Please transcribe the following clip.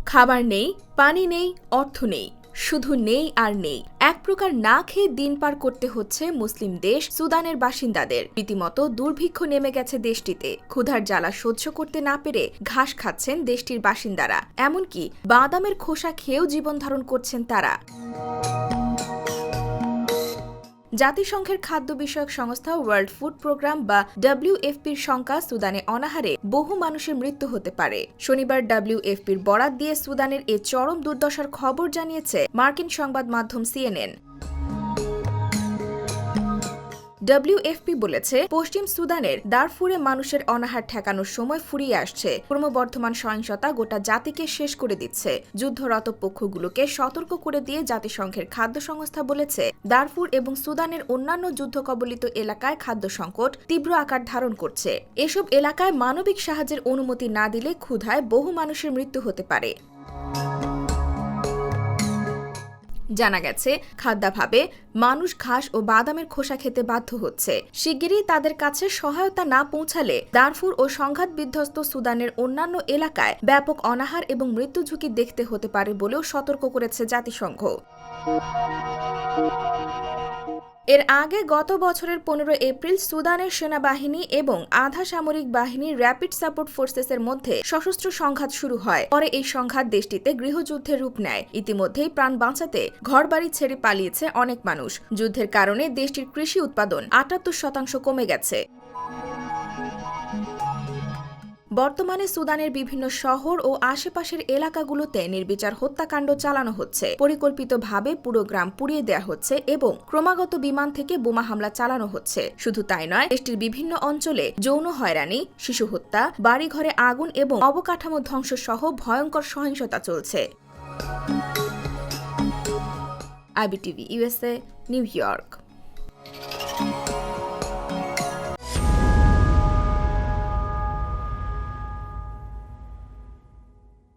খাবার নেই, পানি নেই, অর্থ নেই, শুধু নেই আর নেই। এক প্রকার না খেয়ে দিন পার করতে হচ্ছে মুসলিম দেশ সুদানের বাসিন্দাদের। রীতিমতো দুর্ভিক্ষ নেমে গেছে দেশটিতে। ক্ষুধার জ্বালা সহ্য করতে না পেরে ঘাস খাচ্ছেন দেশটির বাসিন্দারা। এমনকি বাদামের খোসা খেয়েও জীবন ধারণ করছেন তারা। জাতিসংঘের খাদ্য বিষয়ক সংস্থা ওয়ার্ল্ড ফুড প্রোগ্রাম বা WFPর শঙ্কা, সুদানে অনাহারে বহু মানুষের মৃত্যু হতে পারে। শনিবার WFPর বরাত দিয়ে সুদানের এ চরম দুর্দশার খবর জানিয়েছে মার্কিন সংবাদ মাধ্যম CNN। WFP বলেছে, পশ্চিম সুদানের দারফুরে মানুষের অনাহার ঠেকানোর সময় ফুরিয়ে আসছে। ক্রমবর্ধমান সহিংসতা গোটা জাতিকে শেষ করে দিচ্ছে। যুদ্ধরত পক্ষগুলোকে সতর্ক করে দিয়ে জাতিসংঘের খাদ্য সংস্থা বলেছে, দারফুর এবং সুদানের অন্যান্য যুদ্ধকবলিত এলাকায় খাদ্য সংকট তীব্র আকার ধারণ করছে। এসব এলাকায় মানবিক সাহায্যের অনুমতি না দিলে ক্ষুধায় বহু মানুষের মৃত্যু হতে পারে। জানা গেছে, খাদ্যাভাবে মানুষ ঘাস ও বাদামের খোসা খেতে বাধ্য হচ্ছে। শিগগিরই তাদের কাছে সহায়তা না পৌঁছালে দারফুর ও সংঘাত বিধ্বস্ত সুদানের অন্যান্য এলাকায় ব্যাপক অনাহার এবং মৃত্যু ঝুঁকি দেখতে হতে পারে বলেও সতর্ক করেছে জাতিসংঘ। এর আগে গত বছরের 15 এপ্রিল সুদানের সেনাবাহিনী এবং আধা সামরিক বাহিনীর র্যাপিড সাপোর্ট ফোর্সেসের মধ্যে সশস্ত্র সংঘাত শুরু হয়। পরে এই সংঘাত দেশটিতে গৃহযুদ্ধের রূপ নেয়। ইতিমধ্যেই প্রাণ বাঁচাতে ঘরবাড়ি ছেড়ে পালিয়েছে অনেক মানুষ। যুদ্ধের কারণে দেশটির কৃষি উৎপাদন 78% কমে গেছে। বর্তমানে সুদানের বিভিন্ন শহর ও আশেপাশের এলাকাগুলোতে নির্বিচার হত্যাকাণ্ড চালানো হচ্ছে। পরিকল্পিতভাবে পুরো গ্রাম পুড়িয়ে দেওয়া হচ্ছে এবং ক্রমাগত বিমান থেকে বোমা হামলা চালানো হচ্ছে। শুধু তাই নয়, দেশটির বিভিন্ন অঞ্চলে যৌন হয়রানি, শিশু হত্যা, বাড়িঘরে আগুন এবং অবকাঠামো ধ্বংস সহ ভয়ঙ্কর সহিংসতা চলছে। IBTV USA, new York.